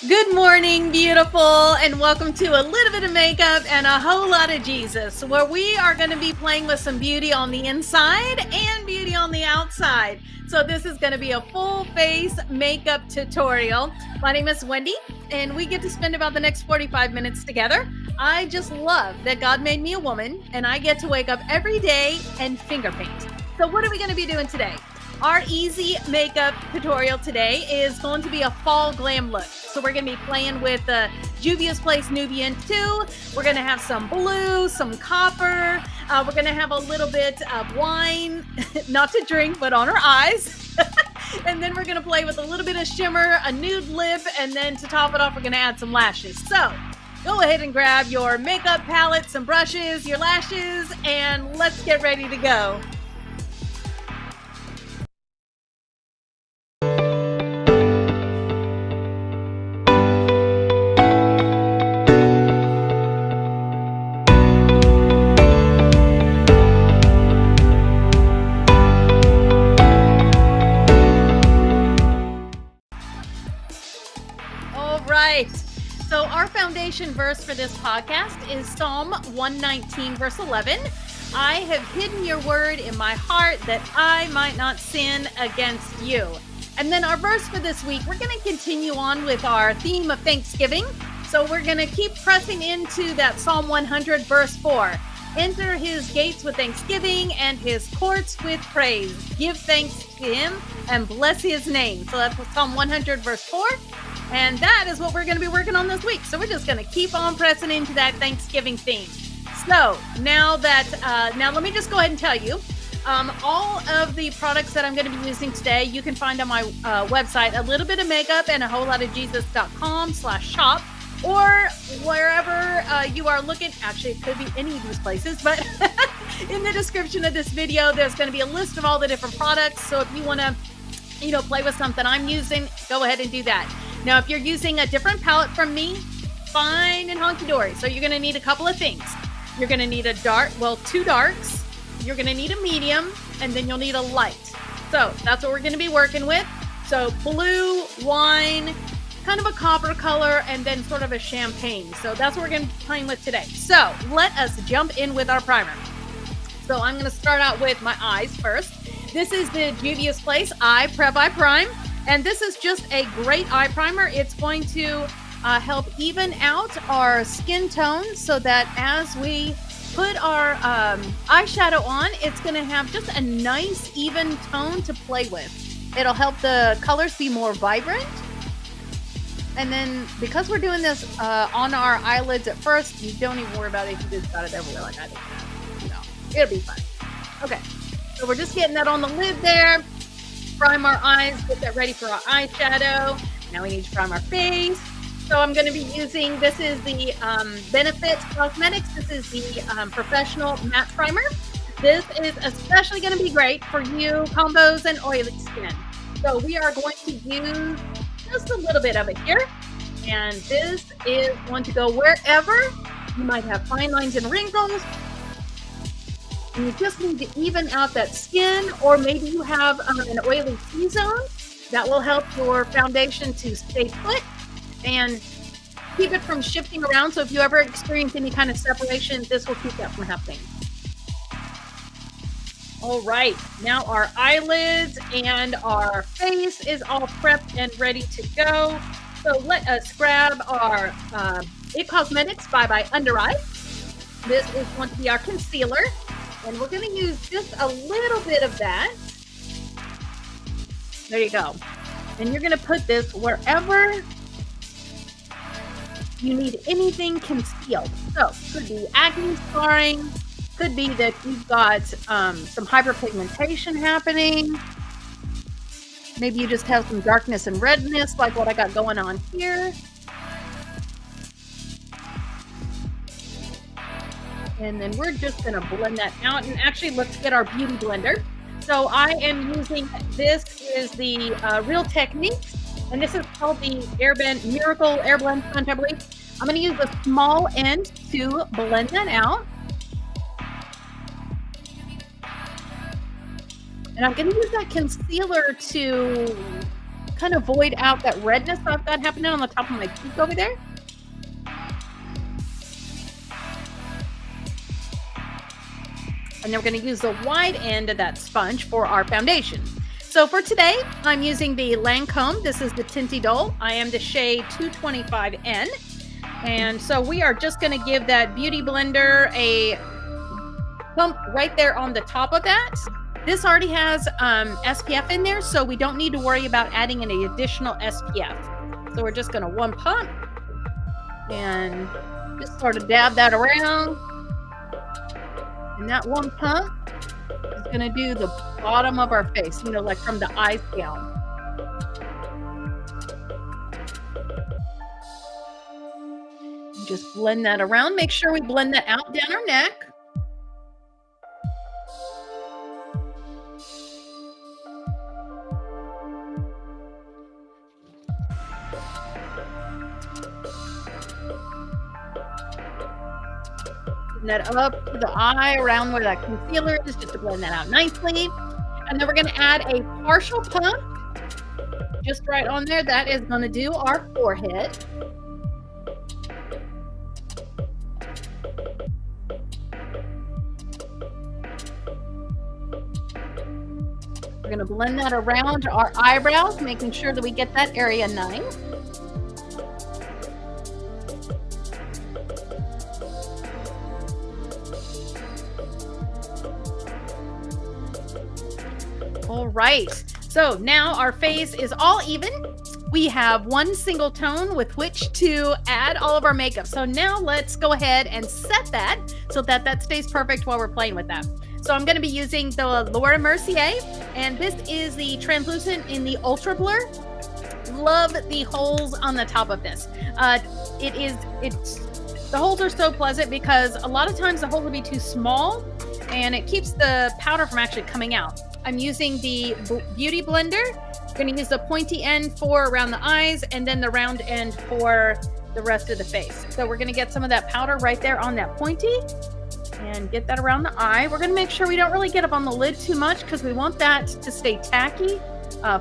Good morning, beautiful, and welcome to a little bit of makeup and a whole lot of Jesus, where we are going to be playing with some beauty on the inside and beauty on the outside. So this is going to be a full face makeup tutorial. My name is Wendy, and we get to spend about the next 45 minutes together. I just love that God made me a woman, and I get to wake up every day and finger paint. So what are we going to be doing today? Our easy makeup tutorial today is going to be a fall glam look. So we're going to be playing with the Juvia's Place Nubian 2. We're going to have some blue, some copper. We're going to have a little bit of wine, not to drink, but on our eyes. And then we're going to play with a little bit of shimmer, a nude lip, and then to top it off, we're going to add some lashes. So go ahead and grab your makeup palette, some brushes, your lashes, and let's get ready to go. So our foundation verse for this podcast is Psalm 119, verse 11. I have hidden your word in my heart that I might not sin against you. And then our verse for this week, we're going to continue on with our theme of Thanksgiving. So we're going to keep pressing into that Psalm 100, verse 4. Enter his gates with thanksgiving and his courts with praise. Give thanks to him and bless his name. So that's Psalm 100, verse 4. And that is what we're going to be working on this week. So we're just going to keep on pressing into that Thanksgiving theme. So now let me just go ahead and tell you, all of the products that I'm going to be using today, you can find on my website, a little bit of makeup and a whole lot of Jesus.com/shop, or wherever you are looking. Actually, it could be any of these places, but in the description of this video, there's going to be a list of all the different products. So if you want to, play with something I'm using, go ahead and do that. Now, if you're using a different palette from me, fine and honky-dory. So you're going to need a couple of things. You're going to need two darks. You're going to need a medium, and then you'll need a light. So that's what we're going to be working with. So blue, wine, kind of a copper color, and then sort of a champagne. So that's what we're going to be playing with today. So let us jump in with our primer. So I'm going to start out with my eyes first. This is the Juvia's Place Eye Prep Eye Prime. And this is just a great eye primer. It's going to help even out our skin tone so that as we put our eyeshadow on, it's going to have just a nice even tone to play with. It'll help the colors be more vibrant. And then because we're doing this on our eyelids at first, you don't even worry about it if you just got it everywhere like I did. It'll be fine. Okay, so we're just getting that on the lid there. Prime our eyes, get that ready for our eyeshadow. Now we need to prime our face. So I'm going to be using, this is the Benefit Cosmetics. This is the Professional Matte Primer. This is especially going to be great for you combos and oily skin. So we are going to use just a little bit of it here. And this is going to go wherever you might have fine lines and wrinkles. And you just need to even out that skin, or maybe you have an oily T-zone. That will help your foundation to stay put and keep it from shifting around. So if you ever experience any kind of separation, this will keep that from happening. All right, now our eyelids and our face is all prepped and ready to go. So let us grab our It Cosmetics by Under Eye. This is going to be our concealer. And we're going to use just a little bit of that. There you go. And you're going to put this wherever you need anything concealed. So could be acne scarring. Could be that you've got some hyperpigmentation happening. Maybe you just have some darkness and redness like what I got going on here. And then we're just going to blend that out. And actually, let's get our beauty blender. So I am using, this is the Real Techniques. And this is called the Miracle Air Blend Sponge, I believe. I'm going to use the small end to blend that out. And I'm going to use that concealer to kind of void out that redness I've got happening on the top of my cheek over there. And then we're going to use the wide end of that sponge for our foundation. So for today, I'm using the Lancome. This is the Tinty Doll. I am the shade 225N. And so we are just going to give that Beauty Blender a pump right there on the top of that. This already has SPF in there, so we don't need to worry about adding any additional SPF. So we're just going to one pump and just sort of dab that around. And that one pump is going to do the bottom of our face, you know, like from the eyes down. Just blend that around. Make sure we blend that out down our neck. That up to the eye around where that concealer is, just to blend that out nicely. And then we're going to add a partial pump just right on there. That is going to do our forehead. We're going to blend that around our eyebrows, making sure that we get that area nice. All right, so now our face is all even. We have one single tone with which to add all of our makeup. So now let's go ahead and set that so that that stays perfect while we're playing with that. So I'm going to be using the Laura Mercier, and this is the translucent in the Ultra Blur. Love the holes on the top of this. The holes are so pleasant because a lot of times the hole will be too small and it keeps the powder from actually coming out. I'm using the Beauty Blender. I'm going to use the pointy end for around the eyes and then the round end for the rest of the face. So we're going to get some of that powder right there on that pointy and get that around the eye. We're going to make sure we don't really get up on the lid too much because we want that to stay tacky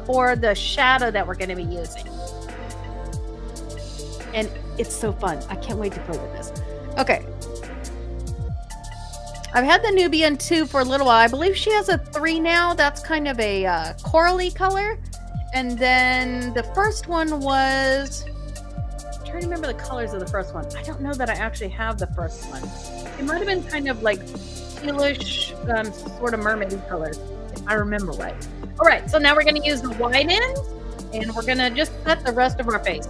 for the shadow that we're going to be using. And it's so fun. I can't wait to play with this. Okay. I've had the Nubian 2 for a little while. I believe she has a 3 now. That's kind of a corally color. And then the first one was... I'm trying to remember the colors of the first one. I don't know that I actually have the first one. It might have been kind of like tealish, sort of mermaid colors, if I remember right. All right, so now we're going to use the wide end, and we're going to just set the rest of our face.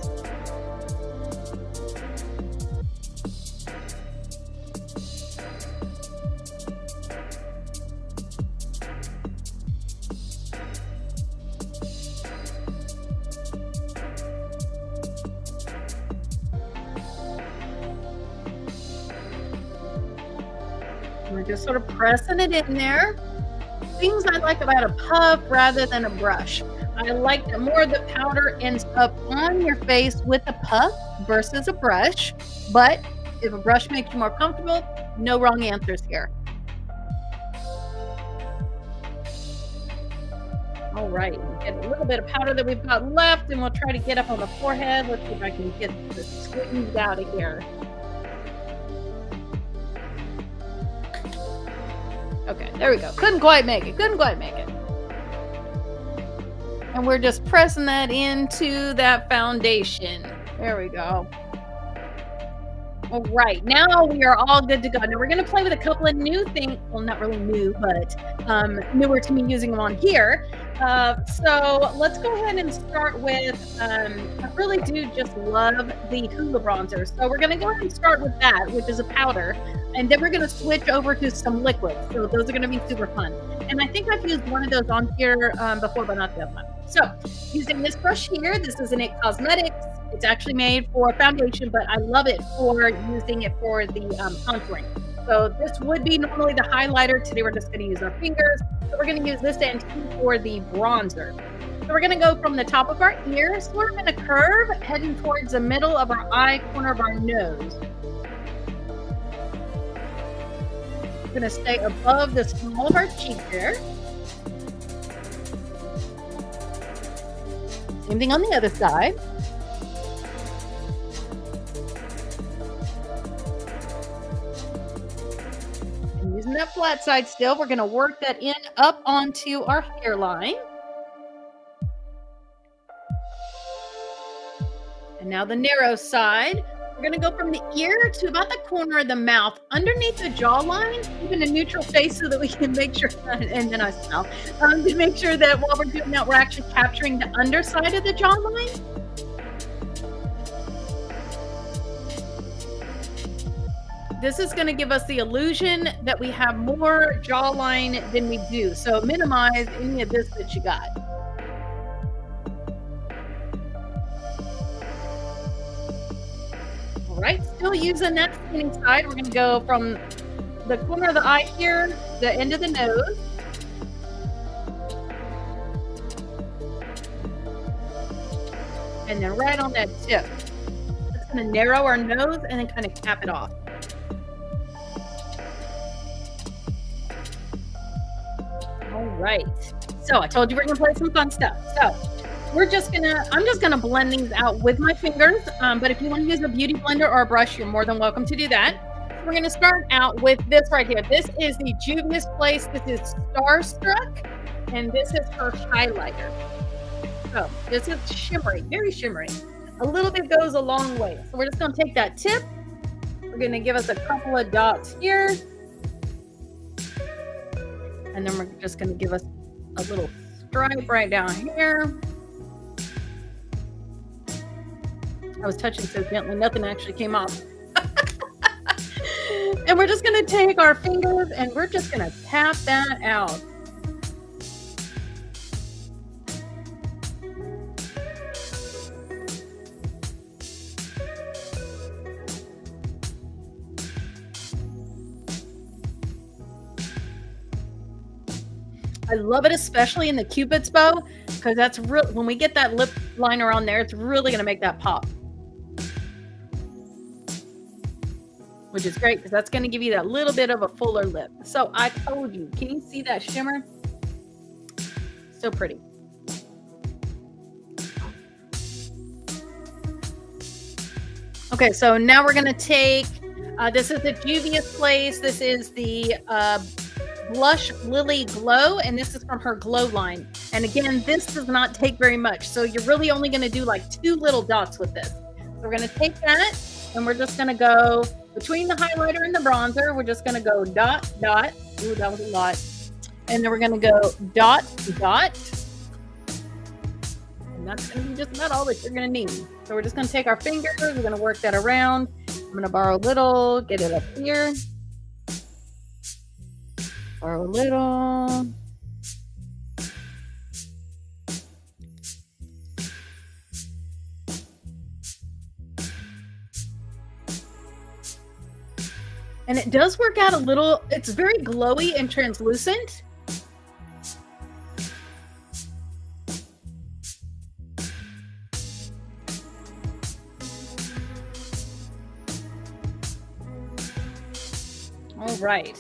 We're just sort of pressing it in there. Things I like about a puff rather than a brush. I like that more of the powder ends up on your face with a puff versus a brush. But if a brush makes you more comfortable, no wrong answers here. All right, get a little bit of powder that we've got left, and we'll try to get up on the forehead. Let's see if I can get this squeezed out of here. Okay, there we go. Couldn't quite make it. And we're just pressing that into that foundation. There we go. All right, now we are all good to go. Now we're going to play with a couple of new things. Well, not really new, but newer to me using them on here. So let's go ahead and start with, I really do just love the Hoola bronzer. So we're going to go ahead and start with that, which is a powder. And then we're going to switch over to some liquids. So those are going to be super fun. And I think I've used one of those on here before, but not that one. So using this brush here, this is an It Cosmetics. It's actually made for foundation, but I love it for using it for the contouring. So this would be normally the highlighter. Today we're just going to use our fingers. So we're going to use this end for the bronzer. So we're going to go from the top of our ear, sort of in a curve, heading towards the middle of our eye, corner of our nose. We're going to stay above the small of our cheek there. Same thing on the other side. And using that flat side still, we're going to work that in up onto our hairline. And now the narrow side. We're going to go from the ear to about the corner of the mouth, underneath the jawline, even a neutral face so that we can make sure, and then I smell, to make sure that while we're doing that, we're actually capturing the underside of the jawline. This is going to give us the illusion that we have more jawline than we do. So minimize any of this that you got. All right, still using that skinny side. We're going to go from the corner of the eye here, the end of the nose. And then right on that tip. It's going to narrow our nose and then kind of cap it off. All right. So I told you we're going to play some fun stuff. So I'm just gonna blend these out with my fingers. But if you want to use a beauty blender or a brush, you're more than welcome to do that. We're going to start out with this right here. This is the Juvia's Place. This is Starstruck. And this is her highlighter. So this is shimmery, very shimmery. A little bit goes a long way. So we're just going to take that tip. We're going to give us a couple of dots here. And then we're just going to give us a little stripe right down here. I was touching so gently, nothing actually came off. And we're just going to take our fingers and we're just going to tap that out. I love it, especially in the Cupid's bow, because that's real. When we get that lip liner on there, it's really going to make that pop. Which is great, because that's going to give you that little bit of a fuller lip. So I told you, can you see that shimmer? So pretty. Okay, so now we're going to take, this is the Juvia's Place. This is the Blush Lily Glow, and this is from her Glow line. And again, this does not take very much. So you're really only going to do like 2 little dots with this. So we're going to take that, and we're just going to go between the highlighter and the bronzer. We're just going to go dot, dot. Ooh, that was a lot. And then we're going to go dot, dot. And that's going to be just about all that you're going to need. So we're just going to take our fingers. We're going to work that around. I'm going to borrow a little, get it up here. Borrow a little. And it does work out a little, it's very glowy and translucent. All right.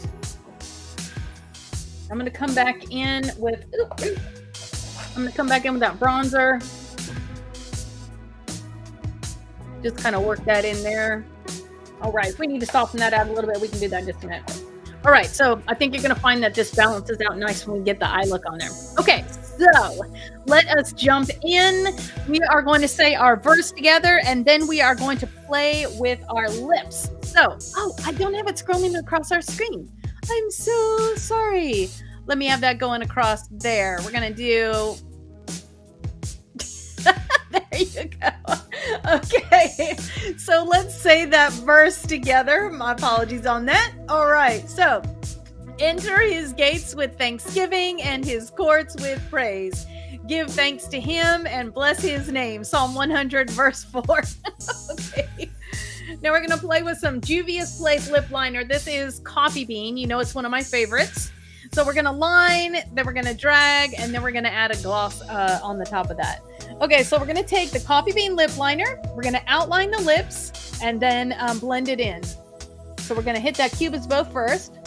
I'm going to come back in with, that bronzer. Just kind of work that in there. All right, if we need to soften that out a little bit, we can do that in just a minute. All right, so I think you're going to find that this balances out nice when we get the eye look on there. Okay, so let us jump in. We are going to say our verse together, and then we are going to play with our lips. So, I don't have it scrolling across our screen. I'm so sorry. Let me have that going across there. We're going to do... There you go. Okay, so let's say that verse together. My apologies on that. All right, so enter his gates with thanksgiving and his courts with praise. Give thanks to him and bless his name. Psalm 100, verse 4. Okay. Now we're going to play with some Juvia's Place lip liner. This is Coffee Bean. You know it's one of my favorites. So we're going to line, then we're going to drag, and then we're going to add a gloss on the top of that. Okay, so we're going to take the Coffee Bean lip liner. We're going to outline the lips and then blend it in. So we're going to hit that Cupid's bow first.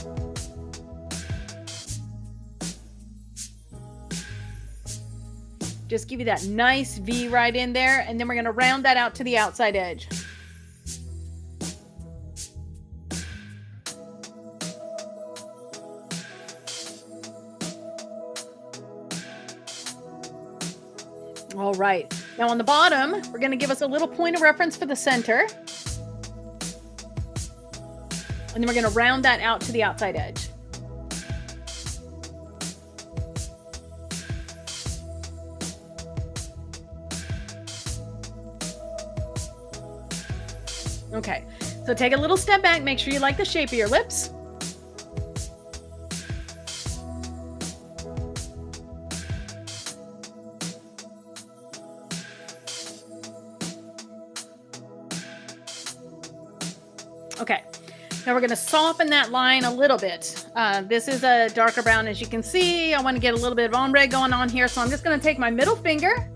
Just give you that nice V right in there. And then we're going to round that out to the outside edge. All right. Now on the bottom, we're going to give us a little point of reference for the center. And then we're going to round that out to the outside edge. Okay, so take a little step back. Make sure you like the shape of your lips. Okay, now we're going to soften that line a little bit. This is a darker brown, as you can see. I want to get a little bit of ombre going on here, so I'm just going to take my middle finger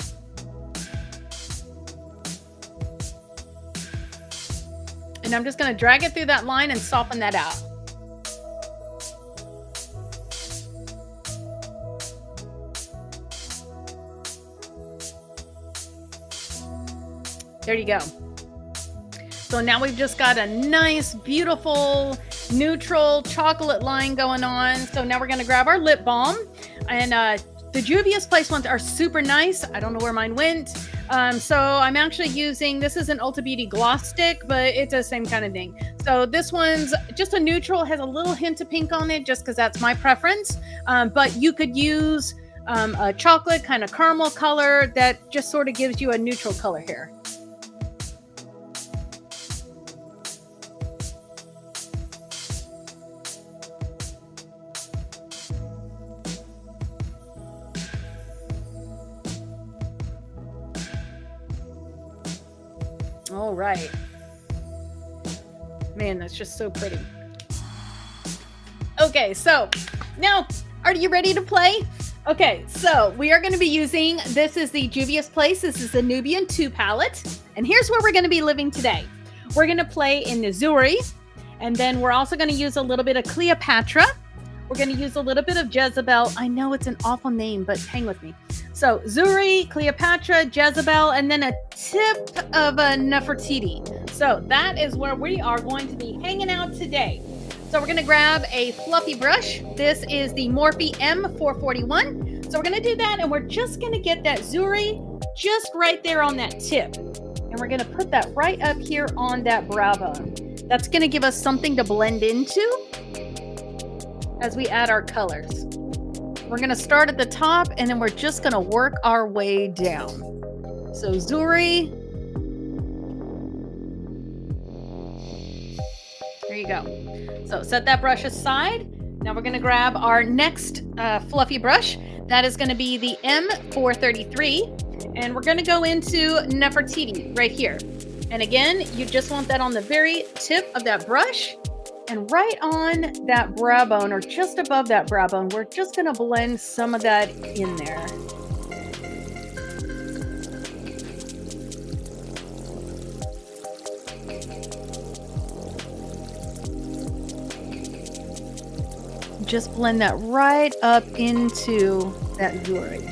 and I'm just going to drag it through that line and soften that out. There you go. So now we've just got a nice, beautiful, neutral chocolate line going on. So now we're going to grab our lip balm. And the Juvia's Place ones are super nice. I don't know where mine went. So I'm actually using, this is an Ulta Beauty gloss stick, but it's the same kind of thing. So this one's just a neutral, has a little hint of pink on it, just because that's my preference. But you could use a chocolate kind of caramel color that just sort of gives you a neutral color here. All right. Man, that's just so pretty. Okay, so now, are you ready to play? Okay, so we are going to be using, this is the Juvia's Place. This is the Nubian 2 palette. And here's where we're going to be living today. We're going to play in the Zuri. And then we're also going to use a little bit of Cleopatra. We're going to use a little bit of Jezebel. I know it's an awful name, but hang with me. So Zuri, Cleopatra, Jezebel, and then a tip of a Nefertiti. So that is where we are going to be hanging out today. So we're going to grab a fluffy brush. This is the Morphe M441. So we're going to do that, and we're just going to get that Zuri just right there on that tip. And we're going to put that right up here on that brow bone. That's going to give us something to blend into as we add our colors. We're going to start at the top, and then we're just going to work our way down. So Zuri. There you go. So set that brush aside. Now we're going to grab our next fluffy brush. That is going to be the M433. And we're going to go into Nefertiti right here. And again, you just want that on the very tip of that brush. And right on that brow bone, or just above that brow bone, we're just going to blend some of that in there. Just blend that right up into that Zuri.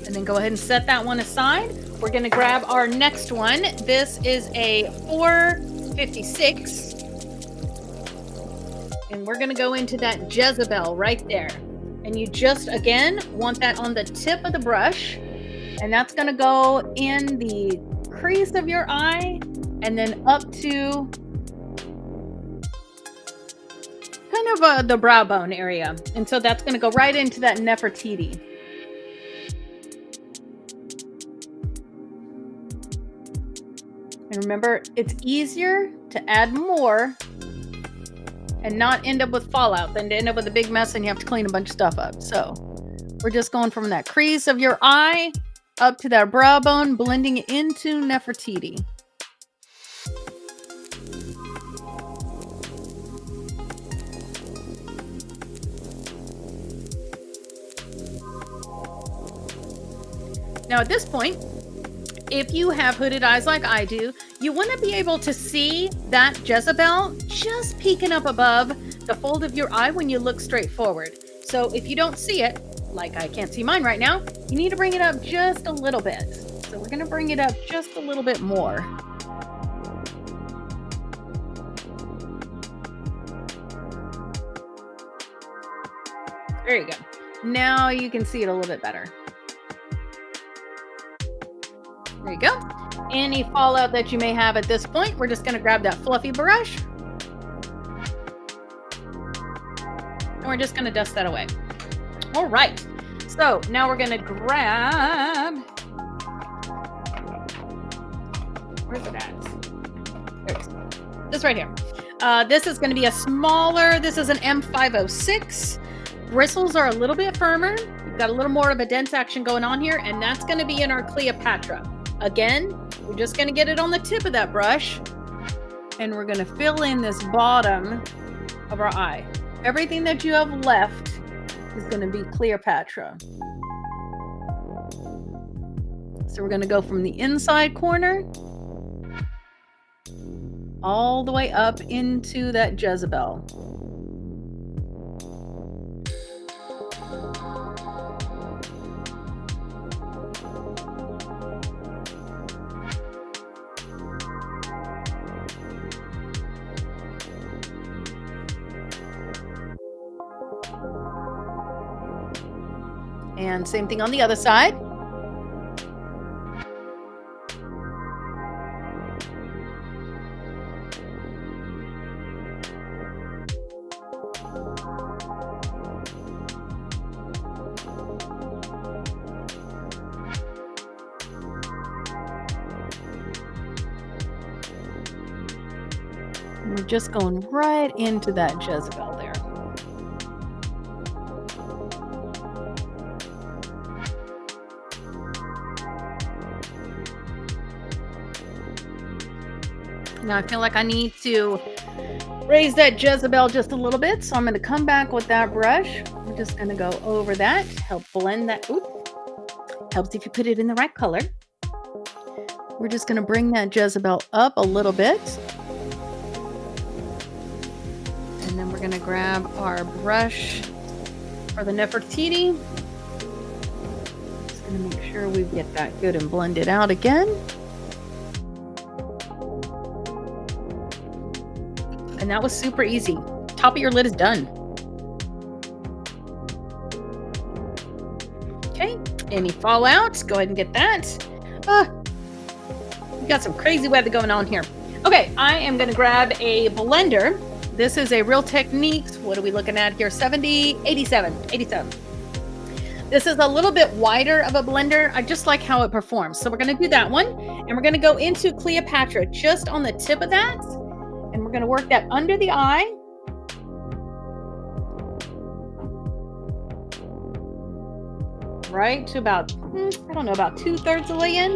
And then go ahead and set that one aside. We're going to grab our next one. This is a 456. And we're going to go into that Jezebel right there. And you just, again, want that on the tip of the brush. And that's going to go in the crease of your eye and then up to kind of the brow bone area. And so that's going to go right into that Nefertiti. And remember, it's easier to add more and not end up with fallout than to end up with a big mess and you have to clean a bunch of stuff up. So we're just going from that crease of your eye up to that brow bone, blending it into Nefertiti. Now at this point, if you have hooded eyes like I do, you want to be able to see that Jezebel just peeking up above the fold of your eye when you look straight forward. So if you don't see it, like I can't see mine right now, you need to bring it up just a little bit. So we're going to bring it up just a little bit more. There you go. Now you can see it a little bit better. There you go. Any fallout that you may have at this point, we're just going to grab that fluffy brush. And we're just going to dust that away. All right. So now we're going to grab... Where's it at? There it is. This right here. This is going to be a smaller... This is an M506. Bristles are a little bit firmer. We've got a little more of a dense action going on here, and that's going to be in our Cleopatra. Again, we're just going to get it on the tip of that brush, and we're going to fill in this bottom of our eye. Everything that you have left is going to be Cleopatra. So we're going to go from the inside corner all the way up into that Jezebel. And same thing on the other side. And we're just going right into that Jezebel there. Now I feel like I need to raise that Jezebel just a little bit, so I'm going to come back with that brush. We're just going to go over that, help blend that. Oop. Helps if you put it in the right color. We're just going to bring that Jezebel up a little bit. And then we're going to grab our brush for the Nefertiti. Just going to make sure we get that good and blend it out again. And that was super easy. Top of your lid is done. Okay, any fallouts? Go ahead and get that. We got some crazy weather going on here. Okay, I am going to grab a blender. This is a Real Techniques. What are we looking at here? 87. This is a little bit wider of a blender. I just like how it performs. So we're going to do that one. And we're going to go into Cleopatra just on the tip of that. And we're going to work that under the eye. Right to about, I don't know, about 2/3 of the way in.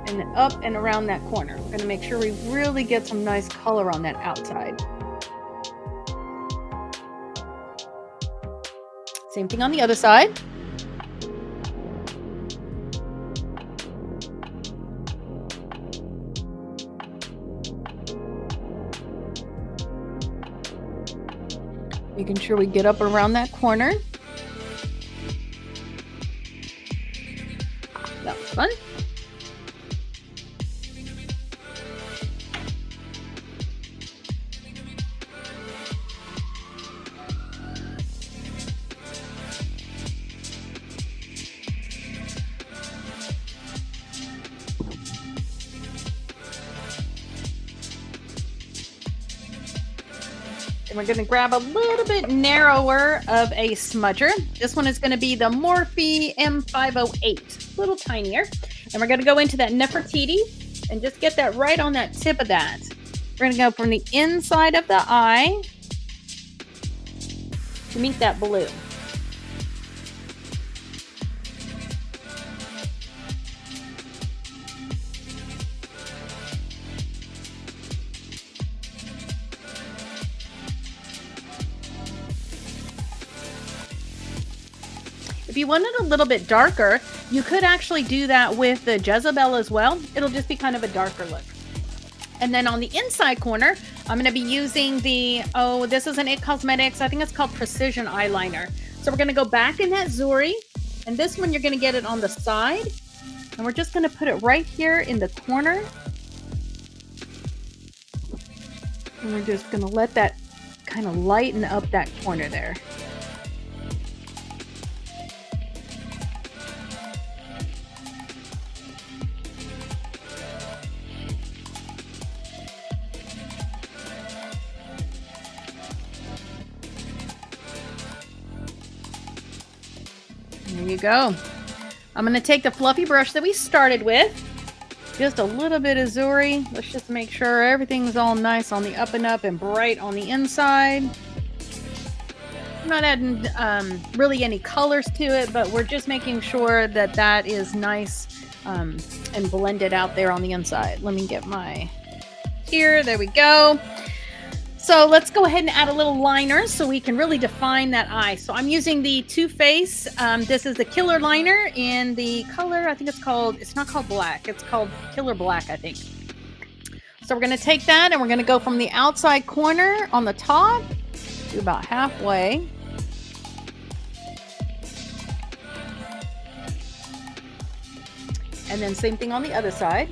And then up and around that corner. We're going to make sure we really get some nice color on that outside. Same thing on the other side. Making sure we get up around that corner. That was fun. And we're going to grab a little bit narrower of a smudger. This one is going to be the Morphe M508, a little tinier. And we're going to go into that Nefertiti and just get that right on that tip of that. We're going to go from the inside of the eye to meet that blue. If you want it a little bit darker, you could actually do that with the Jezebel as well. It'll just be kind of a darker look. And then on the inside corner, I'm going to be using the, this is an It Cosmetics. I think it's called Precision Eyeliner. So we're going to go back in that Zuri, and this one you're going to get it on the side, and we're just going to put it right here in the corner. And we're just going to let that kind of lighten up that corner there. There you go. I'm going to take the fluffy brush that we started with. Just a little bit of Zuri. Let's just make sure everything's all nice on the up and up and bright on the inside. I'm not adding really any colors to it, but we're just making sure that that is nice and blended out there on the inside. Let me get my here. There we go. So let's go ahead and add a little liner so we can really define that eye. So I'm using the Too Faced. This is the Killer Liner in the color, I think it's not called black. It's called Killer Black, I think. So we're going to take that and we're going to go from the outside corner on the top to about halfway. And then same thing on the other side.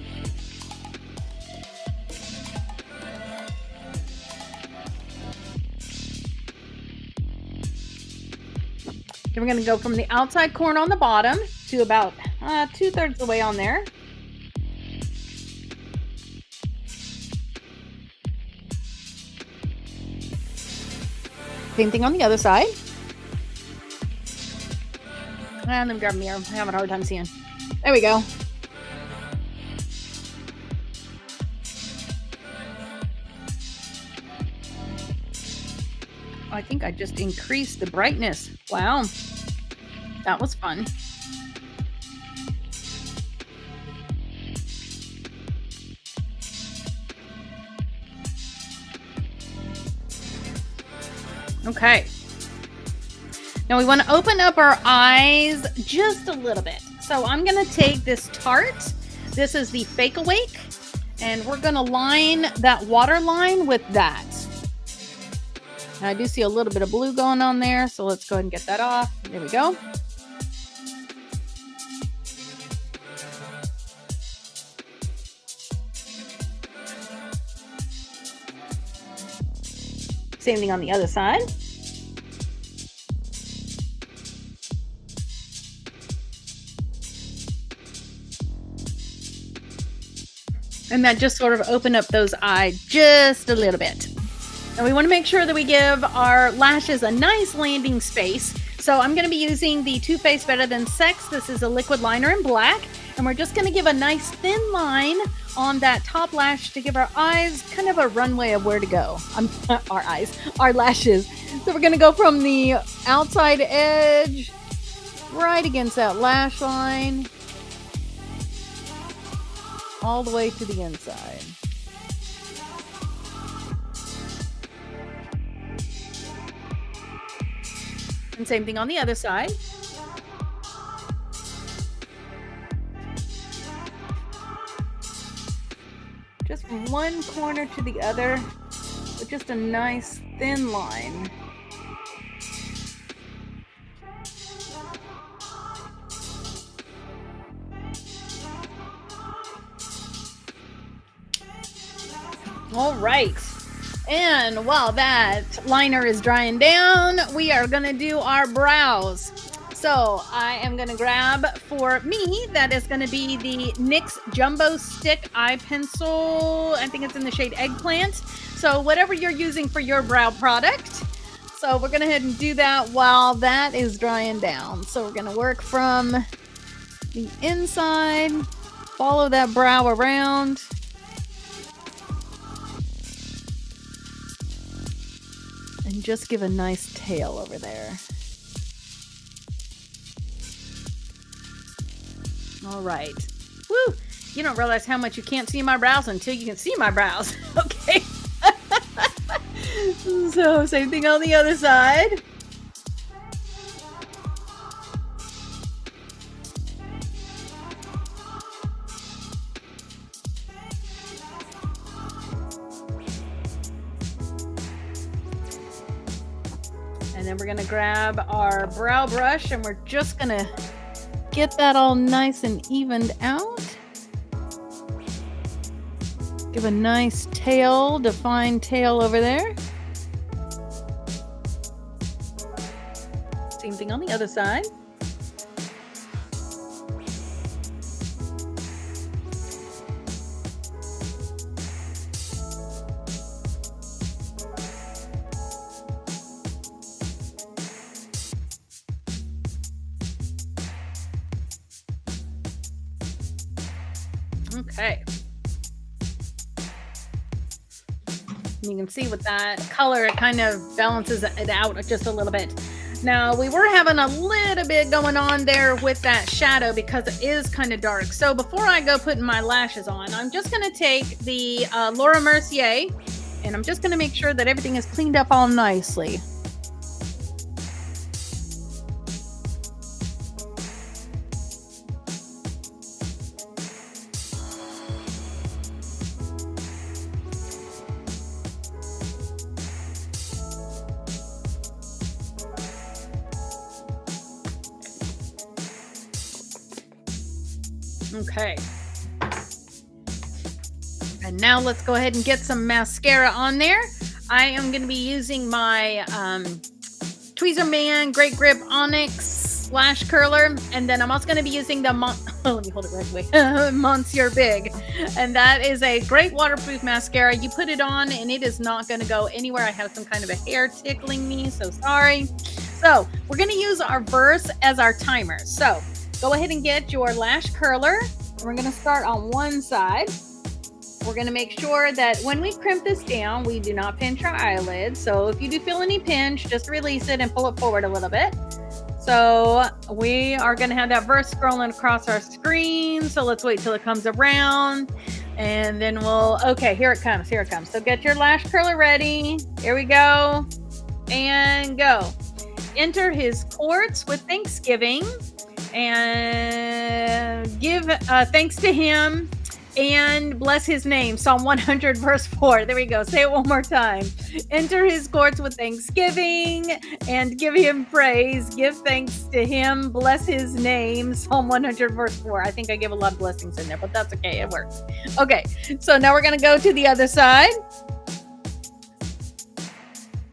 Then we're going to go from the outside corner on the bottom to about 2/3 the way on there. Same thing on the other side. And let me grab a mirror. I'm having a hard time seeing. There we go. I think I just increased the brightness. Wow. That was fun. Okay. Now we want to open up our eyes just a little bit. So I'm going to take this Tarte. This is the Fake Awake. And we're going to line that water line with that. And I do see a little bit of blue going on there, so let's go ahead and get that off. There we go. Same thing on the other side. And that just sort of opened up those eyes just a little bit. And we want to make sure that we give our lashes a nice landing space. So I'm going to be using the Too Faced Better Than Sex. This is a liquid liner in black. And we're just going to give a nice thin line on that top lash to give our eyes kind of a runway of where to go. Our lashes. So we're going to go from the outside edge right against that lash line all the way to the inside. And same thing on the other side. Just from one corner to the other with just a nice thin line. All right. And while that liner is drying down, we are going to do our brows. So I am going to grab, for me, that is going to be the NYX Jumbo Stick Eye Pencil. I think it's in the shade Eggplant. So whatever you're using for your brow product. So we're going to head and do that while that is drying down. So we're going to work from the inside, follow that brow around. And just give a nice tail over there. All right. Woo! You don't realize how much you can't see my brows until you can see my brows. Okay. So same thing on the other side. And then we're going to grab our brow brush and we're just going to get that all nice and evened out. Give a nice tail, defined tail over there. Same thing on the other side. Okay. You can see with that color, it kind of balances it out just a little bit. Now, we were having a little bit going on there with that shadow because it is kind of dark. So before I go putting my lashes on, I'm just going to take the Laura Mercier, and I'm just going to make sure that everything is cleaned up all nicely. Okay. And now let's go ahead and get some mascara on there. I am going to be using my Tweezer Man Great Grip Onyx Lash Curler. And then I'm also going to be using the, let me hold it right away, Monsieur Big. And that is a great waterproof mascara. You put it on and it is not going to go anywhere. I have some kind of a hair tickling me, so sorry. So we're going to use our verse as our timer. So go ahead and get your lash curler. We're going to start on one side. We're going to make sure that when we crimp this down, we do not pinch our eyelids. So if you do feel any pinch, just release it and pull it forward a little bit. So we are going to have that verse scrolling across our screen. So let's wait till it comes around. And then okay, here it comes. Here it comes. So get your lash curler ready. Here we go. And go. Enter his courts with thanksgiving. And give thanks to him and bless his name. Psalm 100 verse 4. There we go. Say it one more time. Enter his courts with thanksgiving and give him praise. Give thanks to him. Bless his name. Psalm 100 verse 4. I think I give a lot of blessings in there, but that's okay. It works. Okay. So now we're going to go to the other side.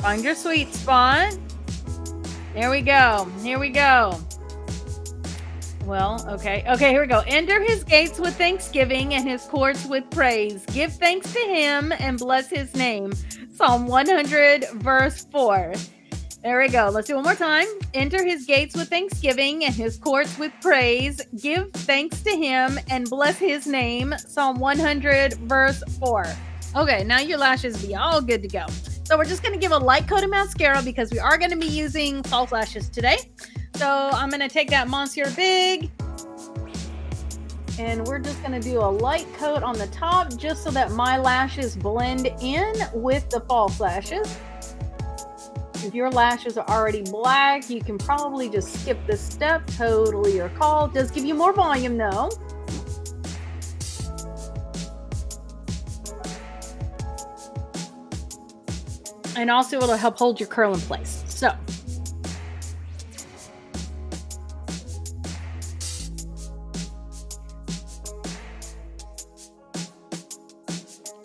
Find your sweet spot. There we go. Here we go. Well, okay. Okay, here we go. Enter his gates with thanksgiving and his courts with praise. Give thanks to him and bless his name. Psalm 100, verse 4. There we go. Let's do it one more time. Enter his gates with thanksgiving and his courts with praise. Give thanks to him and bless his name. Psalm 100, verse 4. Okay, now your lashes be all good to go. So we're just going to give a light coat of mascara because we are going to be using false lashes today. So I'm going to take that Monsieur Big and we're just going to do a light coat on the top just so that my lashes blend in with the false lashes. If your lashes are already black, you can probably just skip this step. Totally your call. It does give you more volume though. And also it'll help hold your curl in place. So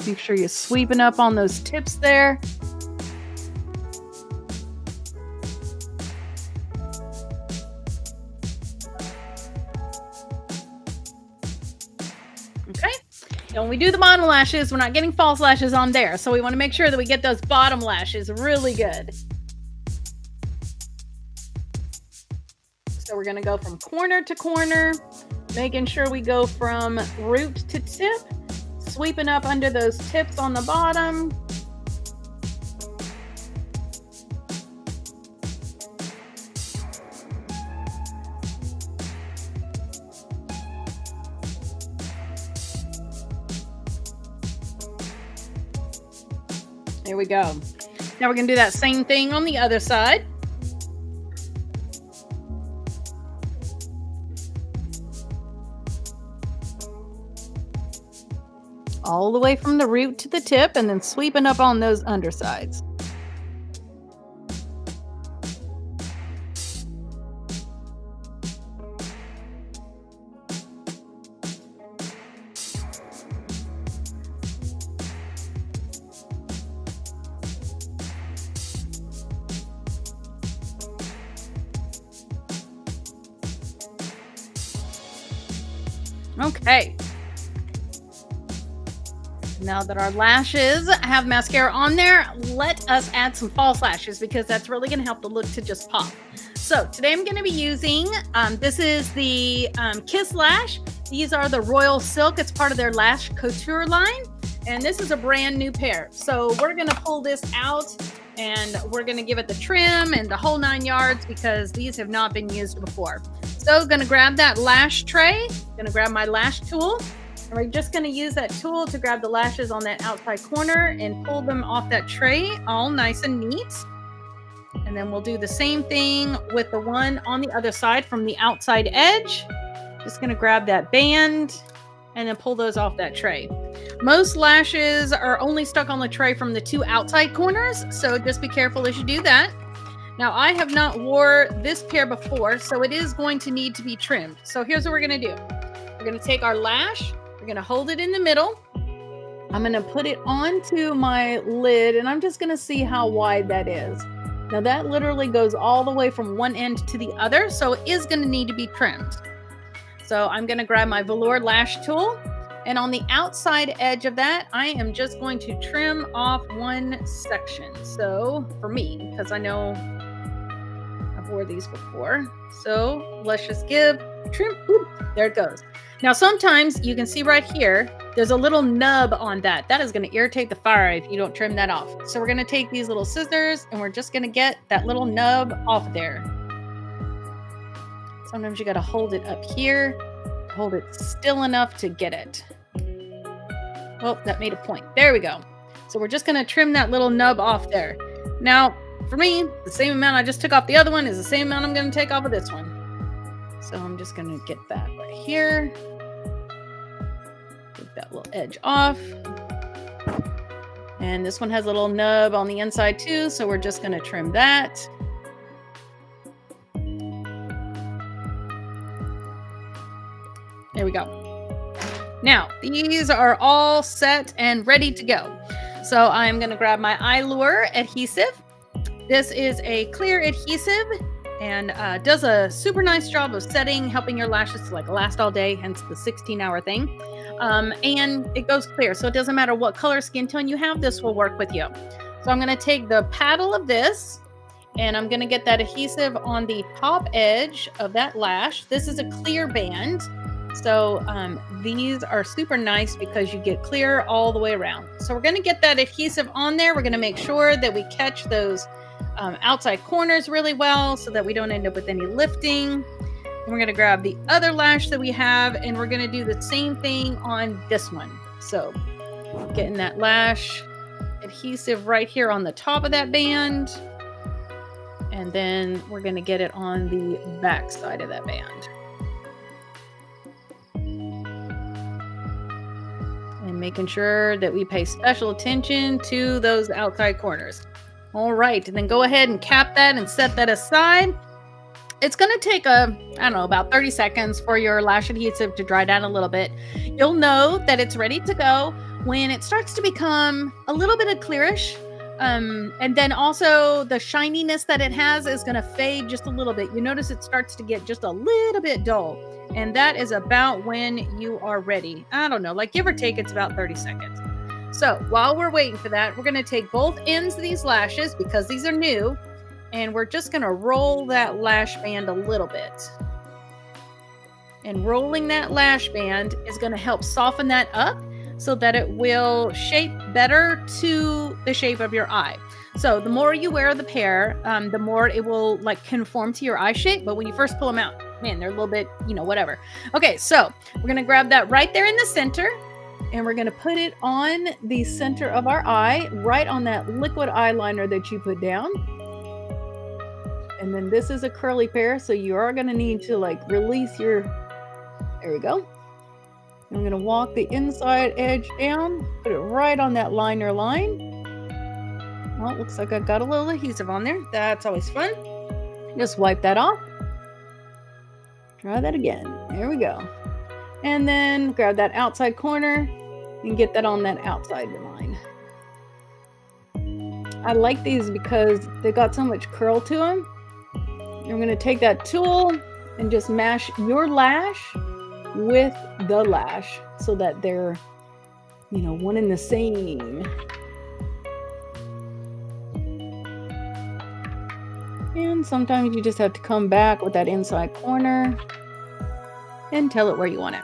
make sure you're sweeping up on those tips there. Okay. And when we do the bottom lashes, we're not getting false lashes on there. So we want to make sure that we get those bottom lashes really good. So we're going to go from corner to corner, making sure we go from root to tip. Sweeping up under those tips on the bottom. There we go. Now we're going to do that same thing on the other side. All the way from the root to the tip and then sweeping up on those undersides. Okay. Now that our lashes have mascara on there, let us add some false lashes because that's really going to help the look to just pop. So today I'm going to be using, this is the Kiss Lash. These are the Royal Silk. It's part of their Lash Couture line. And this is a brand new pair. So we're going to pull this out and we're going to give it the trim and the whole 9 yards because these have not been used before. So going to grab that lash tray, going to grab my lash tool. And we're just going to use that tool to grab the lashes on that outside corner and pull them off that tray all nice and neat. And then we'll do the same thing with the one on the other side from the outside edge. Just going to grab that band and then pull those off that tray. Most lashes are only stuck on the tray from the 2 outside corners, so just be careful as you do that. Now, I have not wore this pair before, so it is going to need to be trimmed. So here's what we're going to do. We're going to take our lash, we're going to hold it in the middle. I'm going to put it onto my lid, and I'm just going to see how wide that is. Now, that literally goes all the way from one end to the other, so it is going to need to be trimmed. So I'm going to grab my velour lash tool, and on the outside edge of that, I am just going to trim off one section. So for me, because I know I've wore these before. So let's just give trim. Ooh, there it goes. Now, sometimes you can see right here, there's a little nub on that. That is going to irritate the fire if you don't trim that off. So we're going to take these little scissors and we're just going to get that little nub off there. Sometimes you got to hold it up here, hold it still enough to get it. Oh, that made a point. There we go. So we're just going to trim that little nub off there. Now, for me, the same amount I just took off the other one is the same amount I'm going to take off of this one. So I'm just going to get that right here. Take that little edge off. And this one has a little nub on the inside too, so we're just going to trim that. There we go. Now, these are all set and ready to go. So I'm going to grab my Allure adhesive. This is a clear adhesive and does a super nice job of setting, helping your lashes to like last all day, hence the 16-hour thing. And it goes clear, so it doesn't matter what color skin tone you have, this will work with you. So I'm going to take the paddle of this and I'm going to get that adhesive on the top edge of that lash. This is a clear band. So these are super nice because you get clear all the way around. So we're going to get that adhesive on there. We're going to make sure that we catch those outside corners really well so that we don't end up with any lifting. And we're going to grab the other lash that we have and we're going to do the same thing on this one. So getting that lash adhesive right here on the top of that band. And then we're going to get it on the back side of that band. And making sure that we pay special attention to those outside corners. All right, and then go ahead and cap that and set that aside. It's going to take about 30 seconds for your lash adhesive to dry down a little bit. You'll know that it's ready to go when it starts to become a little bit of clearish. And then also the shininess that it has is going to fade just a little bit. You notice it starts to get just a little bit dull. And that is about when you are ready. I don't know, like give or take, it's about 30 seconds. So while we're waiting for that, we're going to take both ends of these lashes because these are new. And we're just going to roll that lash band a little bit. And rolling that lash band is going to help soften that up so that it will shape better to the shape of your eye. So the more you wear the pair, the more it will like conform to your eye shape. But when you first pull them out, man, they're a little bit, whatever. Okay, so we're going to grab that right there in the center. And we're going to put it on the center of our eye, right on that liquid eyeliner that you put down. And then this is a curly pair, so you are going to need to like release your, there we go. I'm going to walk the inside edge down, put it right on that liner line. Well, it looks like I've got a little adhesive on there. That's always fun. Just wipe that off. Try that again. There we go. And then grab that outside corner and get that on that outside line. I like these because they've got so much curl to them. I'm going to take that tool and just mash your lash with the lash so that they're, one and the same. And sometimes you just have to come back with that inside corner and tell it where you want it.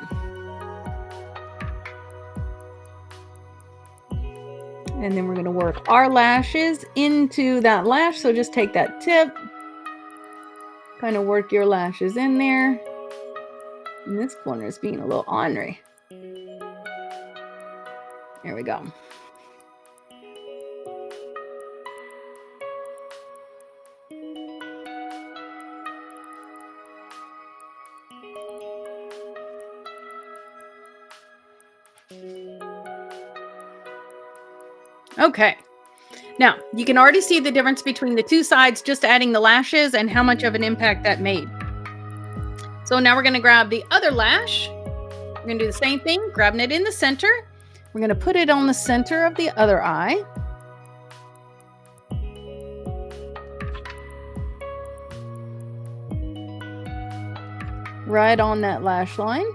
And then we're going to work our lashes into that lash. So just take that tip, kind of work your lashes in there. And this corner is being a little ornery. There we go. Okay. Now, you can already see the difference between the two sides, just adding the lashes and how much of an impact that made. So now we're going to grab the other lash. We're going to do the same thing, grabbing it in the center. We're going to put it on the center of the other eye. Right on that lash line.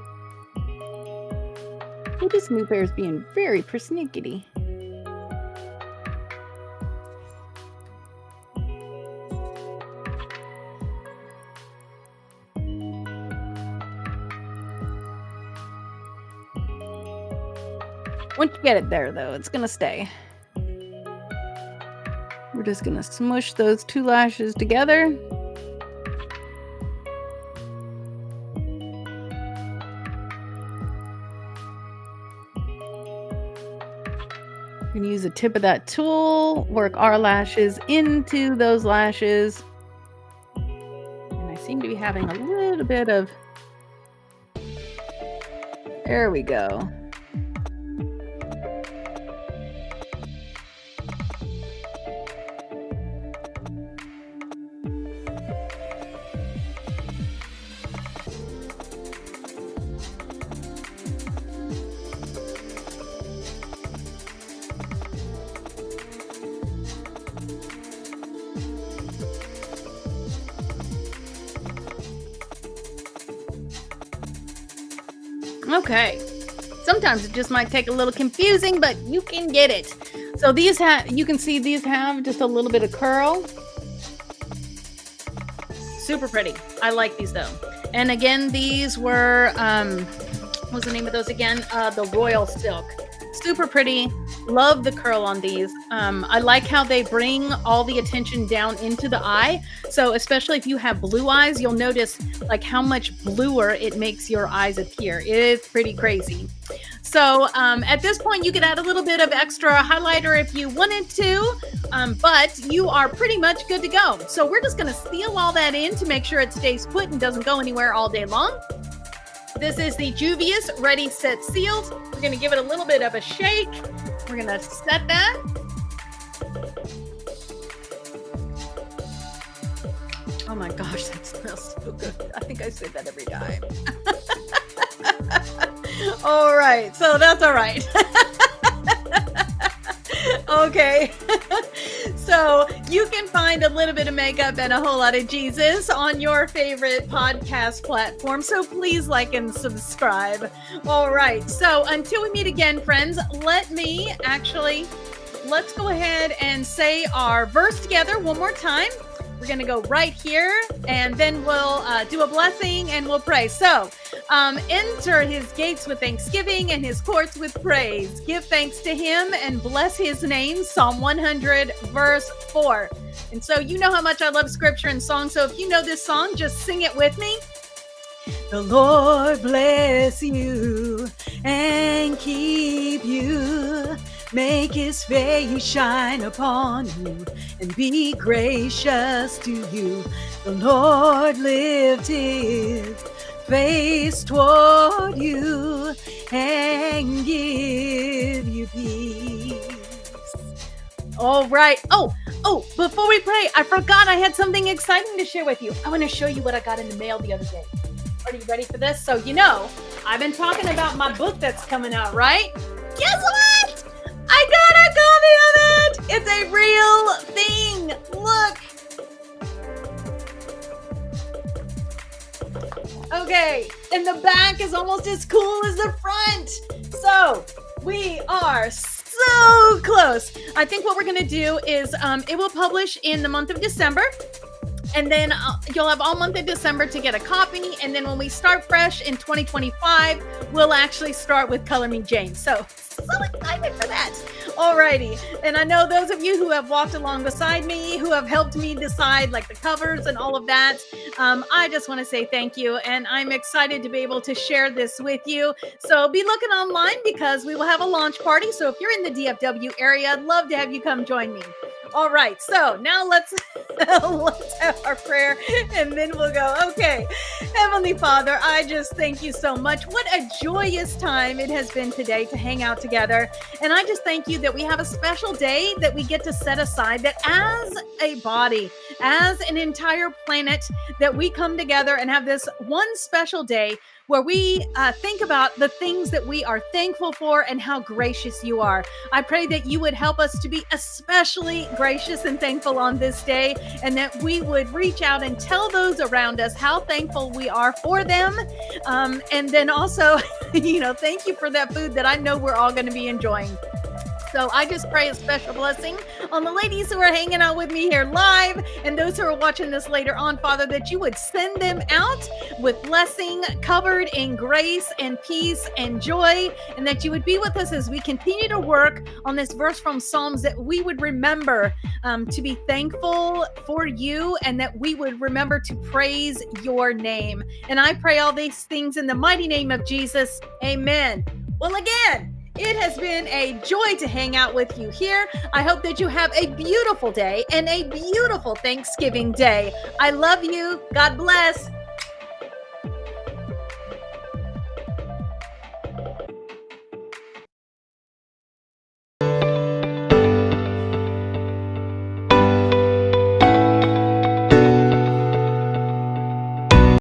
Oh, this new pair is being very persnickety. Once you get it there, though, it's going to stay. We're just going to smush those two lashes together. We're going to use the tip of that tool, work our lashes into those lashes. And I seem to be having a little bit of... There we go. Okay, sometimes it just might take a little confusing, but you can get it. So these you can see these have just a little bit of curl. Super pretty. I like these though. And again, these were, what's the name of those again? The Royal Silk. Super pretty. Love the curl on these. I like how they bring all the attention down into the eye. So especially if you have blue eyes, you'll notice like how much bluer it makes your eyes appear. It's pretty crazy. So at this point, you could add a little bit of extra highlighter if you wanted to, but you are pretty much good to go. So we're just going to seal all that in to make sure it stays put and doesn't go anywhere all day long. This is the Juvia's Ready, Set, Sealed. We're going to give it a little bit of a shake. We're going to set that. Oh my gosh, that smells so good. I think I say that every time. All right, so that's all right. Okay. So you can find a little bit of makeup and a whole lot of Jesus on your favorite podcast platform. So please like and subscribe. All right. So until we meet again, friends, let's go ahead and say our verse together one more time. We're going to go right here, and then we'll do a blessing and we'll pray. So enter his gates with thanksgiving and his courts with praise. Give thanks to him and bless his name. Psalm 100, verse 4. And so you know how much I love scripture and song. So if you know this song, just sing it with me. The Lord bless you and keep you. Make his face shine upon you and be gracious to you. The Lord lift his face toward you and give you peace. All right. Oh, before we pray, I forgot I had something exciting to share with you. I want to show you what I got in the mail the other day. Are you ready for this? So, I've been talking about my book that's coming out, right? Guess what? I got a copy of it. It's a real thing. Look. Okay, and the back is almost as cool as the front. So we are so close. I think what we're going to do is it will publish in the month of December. And then you'll have all month of December to get a copy. And then when we start fresh in 2025, we'll actually start with Color Me Jane. So excited for that. Alrighty. And I know those of you who have walked along beside me, who have helped me decide like the covers and all of that, I just want to say thank you. And I'm excited to be able to share this with you. So be looking online because we will have a launch party. So if you're in the DFW area, I'd love to have you come join me. All right, so now let's have our prayer and then we'll go. Okay, Heavenly Father, I just thank you so much. What a joyous time it has been today to hang out together. And I just thank you that we have a special day that we get to set aside, that as a body, as an entire planet, that we come together and have this one special day where we think about the things that we are thankful for and how gracious you are. I pray that you would help us to be especially gracious and thankful on this day, and that we would reach out and tell those around us how thankful we are for them. And then also, thank you for that food that I know we're all going to be enjoying. So I just pray a special blessing on the ladies who are hanging out with me here live and those who are watching this later on, Father, that you would send them out with blessing, covered in grace and peace and joy, and that you would be with us as we continue to work on this verse from Psalms, that we would remember to be thankful for you, and that we would remember to praise your name. And I pray all these things in the mighty name of Jesus. Amen. Well, again, it has been a joy to hang out with you here. I hope that you have a beautiful day and a beautiful Thanksgiving day. I love you. God bless.